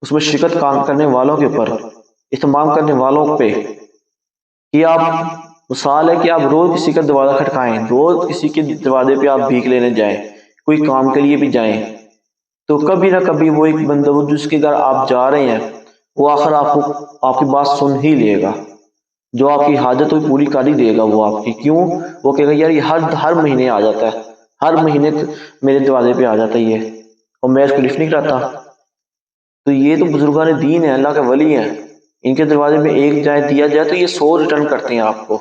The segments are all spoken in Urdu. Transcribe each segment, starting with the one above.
اس میں شرکت کرنے والوں کے اوپر، اہتمام کرنے والوں پہ، کہ آپ مثال ہے کہ آپ روز کسی کا دروازہ کھٹکائیں، روز کسی کے دروازے پہ آپ بھیک لینے جائیں، کوئی کام کے لیے بھی جائیں، تو کبھی نہ کبھی وہ ایک بندہ وہ جس کے گھر آپ جا رہے ہیں وہ آخر آپ کی بات سن ہی لے گا، جو آپ کی حاجت وہ پوری کر ہی دے گا وہ آپ کی. کیوں؟ وہ کہے گا یار یہ ہر مہینے آ جاتا ہے، ہر مہینے میرے دروازے پہ آ جاتا ہے یہ، اور میں اس کو لفٹ نہیں کراتا. تو یہ تو بزرگان دین ہیں، اللہ کے ولی ہیں، ان کے دروازے میں ایک جائے دیا جائے تو یہ 100 ریٹرن کرتے ہیں آپ کو.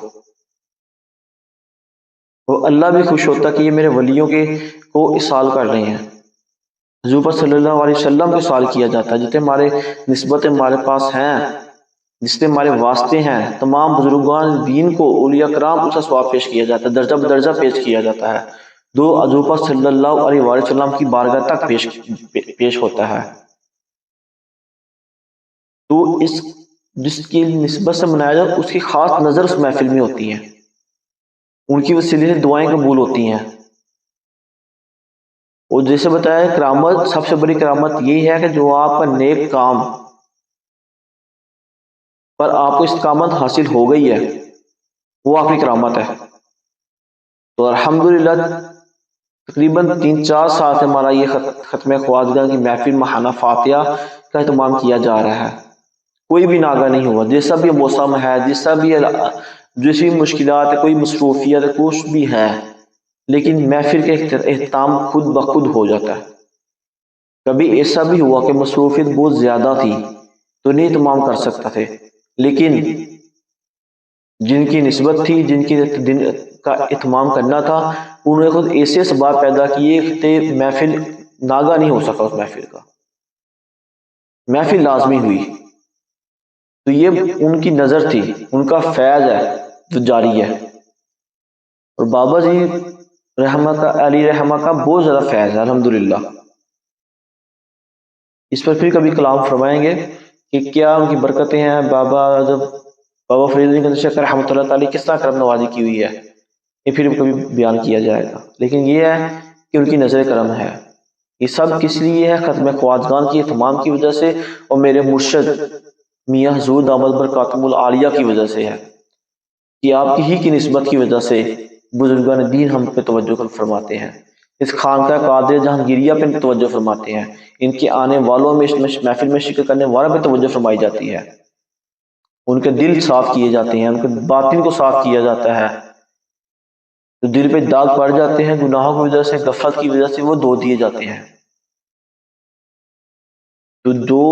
وہ اللہ بھی خوش ہوتا کہ یہ میرے ولیوں کو اصال کر رہے ہیں. حضور پر صلی اللہ علیہ وسلم کو سوال کیا جاتا ہے، جتنے ہمارے نسبتیں ہمارے پاس ہیں، جس سے ہمارے واسطے ہیں، تمام بزرگان دین کو اولیاء کرام اس کا ثواب پیش کیا جاتا ہے، درجہ بدرجہ پیش کیا جاتا ہے، جو حضور پر صلی اللہ علیہ وسلم کی بارگاہ تک پیش ہوتا ہے. تو اس جس کی نسبت سے منایا جاتا اس کی خاص نظر اس محفل میں ہوتی ہے، ان کی وسیلے سے دعائیں قبول ہوتی ہیں. اور جیسے بتایا کرامت، سب سے بڑی کرامت یہ ہے کہ جو آپ کا نیک کام پر آپ کو استقامت حاصل ہو گئی ہے وہ آپ کی کرامت ہے. تو الحمدللہ تقریباً 3-4 سال سے ہمارا یہ ختم خواجگاہ کی محفل ماہانہ فاتحہ کا اہتمام کیا جا رہا ہے. کوئی بھی ناغہ نہیں ہوا، جیسا بھی موسم ہے، جیسی مشکلات ہے، کوئی مصروفیت ہے، کچھ بھی ہے، لیکن محفل کا اہتمام خود بخود ہو جاتا ہے. کبھی ایسا بھی ہوا کہ مصروفیت بہت زیادہ تھی تو نہیں اہتمام کر سکتا تھے، لیکن جن کی نسبت تھی، جن کی دن کا اہتمام کرنا تھا، انہوں نے خود ایسے اسباب پیدا کیے کہ محفل ناغہ نہیں ہو سکا، اس محفل لازمی ہوئی. تو یہ ان کی نظر تھی، ان کا فیض ہے جو جاری ہے. اور بابا جی علی رحمہ کا بہت زیادہ فیض ہے الحمدللہ. اس پر پھر کبھی کلام فرمائیں گے کہ کیا ان کی برکتیں ہیں. بابا فرید علی گنج شیخ رحمۃ اللہ تعالی کس طرح کرم نوازی کی ہوئی ہے، یہ پھر کبھی بیان کیا جائے گا. لیکن یہ ہے کہ ان کی نظر کرم ہے. یہ سب کس لیے ہے؟ ختم خواجگان کی اہتمام کی وجہ سے اور میرے مرشد میاں حضور دامت برکاتہم العالیہ کی وجہ سے ہے، کہ آپ کی نسبت کی وجہ سے بزرگان دین ہم پہ توجہ فرماتے ہیں، اس خانقاہ قادر جہانگیریہ پہ توجہ فرماتے ہیں، ان کے آنے والوں میں محفل میں شرکت کرنے والوں پہ توجہ فرمائی جاتی ہے، ان کے دل صاف کیے جاتے ہیں، ان کے باطن کو صاف کیا جاتا ہے. جو دل پہ داغ پڑ جاتے ہیں گناہوں کی وجہ سے، غفلت کی وجہ سے، وہ دھو دیے جاتے ہیں. تو جو